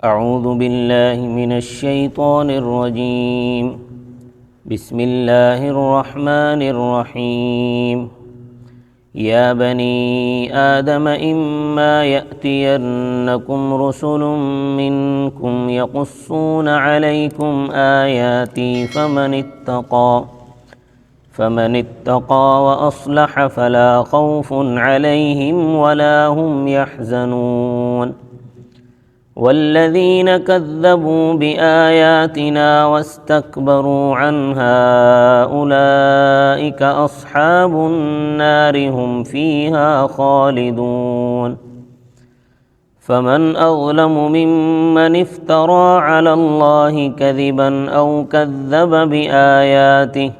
اعوذ باللہ من الشیطان الرجیم بسم اللہ الرحمن الرحیم یا بنی آدم اما یأتینکم رسل منکم یقصون علیکم آیاتی فمن اتقى وأصلح فلا خوف عليهم ولا هم يحزنون والذين كذبوا بآياتنا واستكبروا عنها أولئك أصحاب النار هم فيها خالدون فمن أظلم ممن افترى على الله كذبا أو كذب بآياته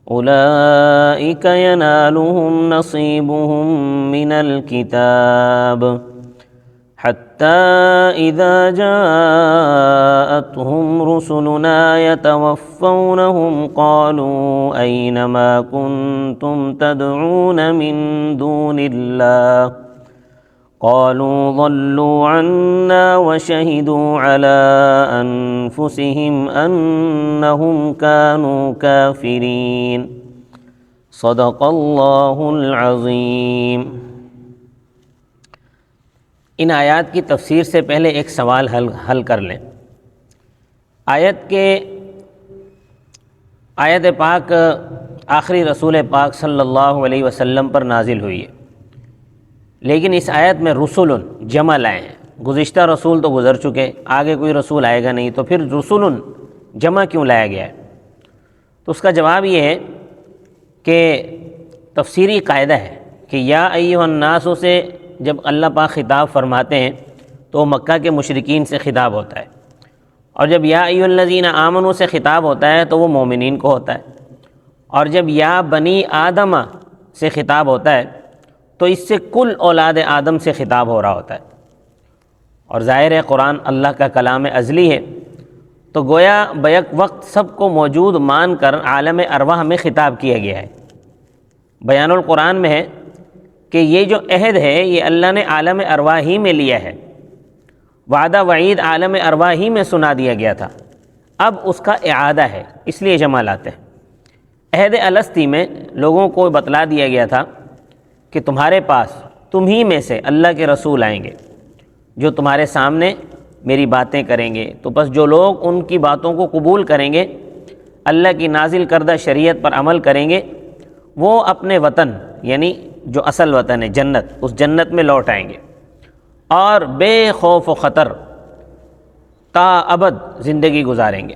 أولئك ينالهم نصيبهم من الكتاب حتى إذا جاءتهم رسلنا يتوفونهم قالوا أين ما كنتم تدعون من دون الله قالوا ضلوا عنا وشهدوا على أنفسهم أنهم كانوا كافرين صدق اللہ العظیم۔ ان آیات کی تفسیر سے پہلے ایک سوال حل کر لیں۔ آیت پاک آخری رسول پاک صلی اللہ علیہ وسلم پر نازل ہوئی ہے، لیکن اس آیت میں رسول جمع لائے ہیں۔ گزشتہ رسول تو گزر چکے، آگے کوئی رسول آئے گا نہیں، تو پھر رسول جمع کیوں لایا گیا ہے؟ تو اس کا جواب یہ ہے کہ تفسیری قاعدہ ہے کہ یا ایھا الناس سے جب اللہ پاک خطاب فرماتے ہیں تو مکہ کے مشرکین سے خطاب ہوتا ہے، اور جب یا ایھا الذین آمنوا سے خطاب ہوتا ہے تو وہ مومنین کو ہوتا ہے، اور جب یا بنی آدم سے خطاب ہوتا ہے تو اس سے کل اولاد آدم سے خطاب ہو رہا ہوتا ہے۔ اور ظاہر ہے قرآن اللہ کا کلام ازلی ہے، تو گویا بیک وقت سب کو موجود مان کر عالم ارواح میں خطاب کیا گیا ہے۔ بیان القرآن میں ہے کہ یہ جو عہد ہے یہ اللہ نے عالم ارواح ہی میں لیا ہے، وعدہ وعید عالم ارواح ہی میں سنا دیا گیا تھا، اب اس کا اعادہ ہے، اس لیے جمع لاتے ہیں۔ عہد السطی میں لوگوں کو بتلا دیا گیا تھا کہ تمہارے پاس تم ہی میں سے اللہ کے رسول آئیں گے جو تمہارے سامنے میری باتیں کریں گے، تو بس جو لوگ ان کی باتوں کو قبول کریں گے، اللہ کی نازل کردہ شریعت پر عمل کریں گے، وہ اپنے وطن یعنی جو اصل وطن ہے جنت، اس جنت میں لوٹ آئیں گے اور بے خوف و خطر تا ابد زندگی گزاریں گے۔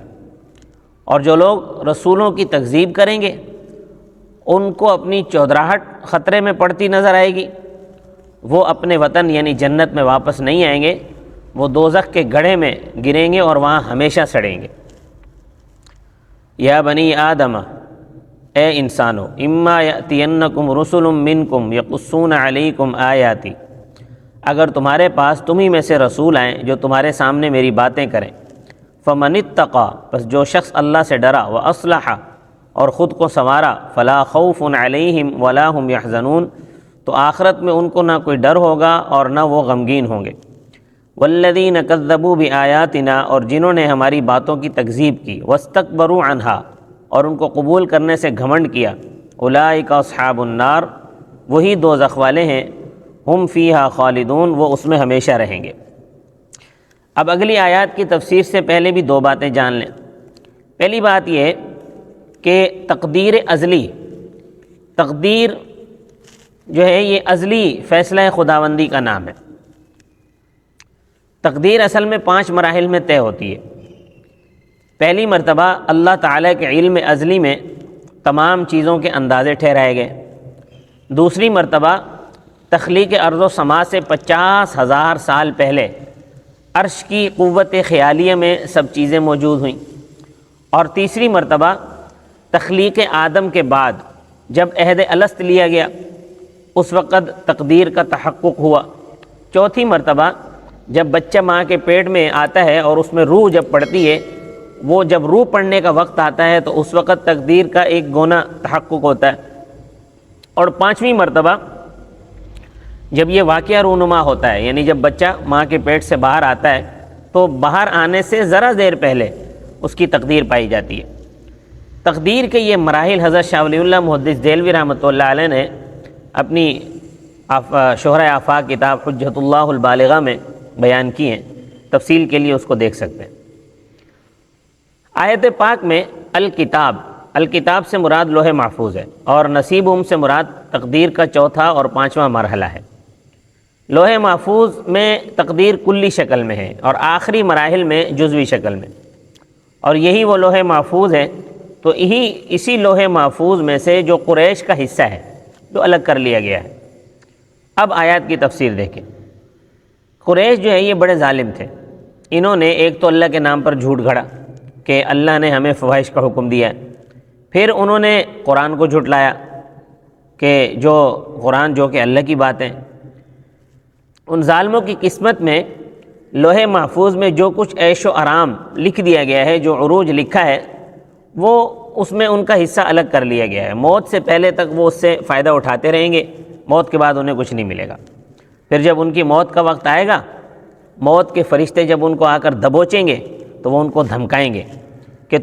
اور جو لوگ رسولوں کی تکذیب کریں گے ان کو اپنی چودراہٹ خطرے میں پڑتی نظر آئے گی، وہ اپنے وطن یعنی جنت میں واپس نہیں آئیں گے، وہ دوزخ کے گڑھے میں گریں گے اور وہاں ہمیشہ سڑیں گے۔ یا بنی آدم، اے انسانو، اما یأتینکم رسل منکم یقصون علیکم آیاتی، اگر تمہارے پاس تمہیں میں سے رسول آئیں جو تمہارے سامنے میری باتیں کریں، فمن اتقی، پس جو شخص اللہ سے ڈرا، واصلح، اور خود کو سنوارا، فلا خوف علیہم ولا هم یحزنون، تو آخرت میں ان کو نہ کوئی ڈر ہوگا اور نہ وہ غمگین ہوں گے۔ والذین کذبوا بآیاتنا، اور جنہوں نے ہماری باتوں کی تکذیب کی، واستکبروا عنہا، اور ان کو قبول کرنے سے گھمنڈ کیا، اولئک اصحاب النار، وہی دوزخ والے ہیں، ہم فیہا خالدون، وہ اس میں ہمیشہ رہیں گے۔ اب اگلی آیات کی تفسیر سے پہلے بھی دو باتیں جان لیں۔ پہلی بات یہ ہے کہ تقدیر ازلی، تقدیر جو ہے یہ ازلی فیصلہ خداوندی کا نام ہے۔ تقدیر اصل میں 5 مراحل میں طے ہوتی ہے۔ پہلی مرتبہ اللہ تعالیٰ کے علم ازلی میں تمام چیزوں کے اندازے ٹھہرائے گئے۔ دوسری مرتبہ تخلیق ارض و سما سے 50,000 سال پہلے عرش کی قوت خیالیہ میں سب چیزیں موجود ہوئیں۔ اور تیسری مرتبہ تخلیق آدم کے بعد جب عہد الست لیا گیا اس وقت تقدیر کا تحقق ہوا۔ چوتھی مرتبہ جب بچہ ماں کے پیٹ میں آتا ہے اور اس میں روح جب پڑتی ہے، وہ جب روح پڑنے کا وقت آتا ہے تو اس وقت تقدیر کا ایک گونا تحقق ہوتا ہے۔ اور 5ویں مرتبہ جب یہ واقعہ رونما ہوتا ہے، یعنی جب بچہ ماں کے پیٹ سے باہر آتا ہے تو باہر آنے سے ذرا دیر پہلے اس کی تقدیر پائی جاتی ہے۔ تقدیر کے یہ مراحل حضرت شاہ ولی اللہ محدث دہلوی رحمۃ اللہ علیہ نے اپنی شہرۂ آفاق کتاب حجت اللہ البالغہ میں بیان کی ہیں، تفصیل کے لیے اس کو دیکھ سکتے ہیں۔ آیت پاک میں الکتاب سے مراد لوح محفوظ ہے، اور نصیبہم سے مراد تقدیر کا چوتھا اور پانچواں مرحلہ ہے۔ لوح محفوظ میں تقدیر کلی شکل میں ہے اور آخری مراحل میں جزوی شکل میں، اور یہی وہ لوح محفوظ ہے۔ تو اسی لوح محفوظ میں سے جو قریش کا حصہ ہے جو الگ کر لیا گیا ہے۔ اب آیات کی تفسیر دیکھیں۔ قریش جو ہے یہ بڑے ظالم تھے۔ انہوں نے ایک تو اللہ کے نام پر جھوٹ گھڑا کہ اللہ نے ہمیں فواحش کا حکم دیا ہے، پھر انہوں نے قرآن کو جھٹلایا کہ قرآن جو کہ اللہ کی باتیں۔ ان ظالموں کی قسمت میں لوح محفوظ میں جو کچھ عیش و آرام لکھ دیا گیا ہے، جو عروج لکھا ہے، وہ اس میں ان کا حصہ الگ کر لیا گیا ہے۔ موت سے پہلے تک وہ اس سے فائدہ اٹھاتے رہیں گے، موت کے بعد انہیں کچھ نہیں ملے گا۔ پھر جب ان کی موت کا وقت آئے گا، موت کے فرشتے جب ان کو آ کر دبوچیں گے تو وہ ان کو دھمکائیں گے کہ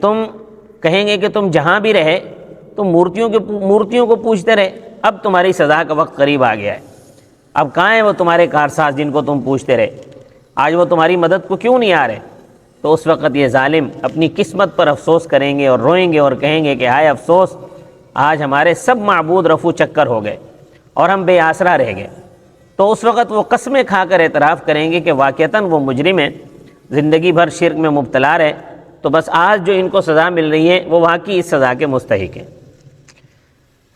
کہیں گے کہ تم جہاں بھی رہے تم مورتیوں کو پوجتے رہے، اب تمہاری سزا کا وقت قریب آ گیا ہے۔ اب کہاں ہیں وہ تمہارے کارساز جن کو تم پوجتے رہے؟ آج وہ تمہاری مدد کو کیوں نہیں آ رہے؟ تو اس وقت یہ ظالم اپنی قسمت پر افسوس کریں گے اور روئیں گے اور کہیں گے کہ ہائے افسوس، آج ہمارے سب معبود رفو چکر ہو گئے اور ہم بے آسرا رہ گئے۔ تو اس وقت وہ قسمیں کھا کر اعتراف کریں گے کہ واقعتاً وہ مجرم ہیں، زندگی بھر شرک میں مبتلا رہے، تو بس آج جو ان کو سزا مل رہی ہے وہ واقعی اس سزا کے مستحق ہیں۔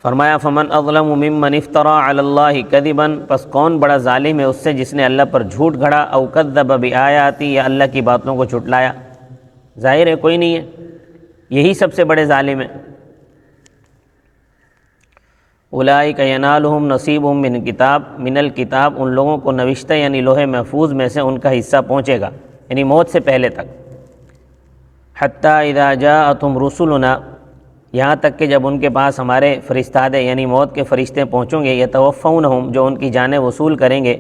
فرمایا فمن اظلم ممن افترى علی اللہ کذبا، پس کون بڑا ظالم ہے اس سے جس نے اللہ پر جھوٹ گھڑا، او کذب بآیاتی، یا اللہ کی باتوں کو جھٹلایا۔ ظاہر ہے کوئی نہیں ہے، یہی سب سے بڑے ظالم ہیں۔ اولئک ینالہم نصیبہم من الکتاب، ان لوگوں کو نوشتہ یعنی لوح محفوظ میں سے ان کا حصہ پہنچے گا، یعنی موت سے پہلے تک۔ حتی اذا جاءتہم رسلنا، یہاں تک کہ جب ان کے پاس ہمارے فرستادے یعنی موت کے فرشتے پہنچیں گے، یتوفونہم، جو ان کی جانیں وصول کریں گے،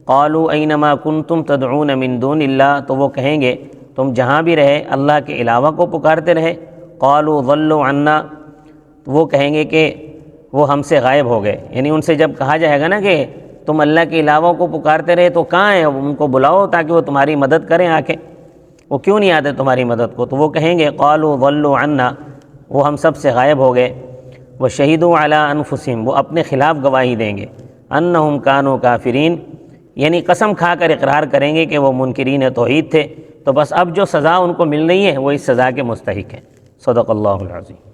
قالوا اینما کنتم تدعون من دون اللہ، تو وہ کہیں گے تم جہاں بھی رہے اللہ کے علاوہ کو پکارتے رہے۔ قالوا ضلوا عنا، وہ کہیں گے کہ وہ ہم سے غائب ہو گئے، یعنی ان سے جب کہا جائے گا نا کہ تم اللہ کے علاوہ کو پکارتے رہے تو کہاں ہیں، ان کو بلاؤ تاکہ وہ تمہاری مدد کریں آ کے، وہ کیوں نہیں آتے تمہاری مدد کو؟ تو وہ کہیں گے قالوا ضلوا عنا، وہ ہم سب سے غائب ہو گئے۔ وشہدوا علی انفسہم، وہ اپنے خلاف گواہی دیں گے، انہم کانوا کافرین، یعنی قسم کھا کر اقرار کریں گے کہ وہ منکرین توحید تھے۔ تو بس اب جو سزا ان کو مل رہی ہے وہ اس سزا کے مستحق ہیں۔ صدق اللہ العظیم۔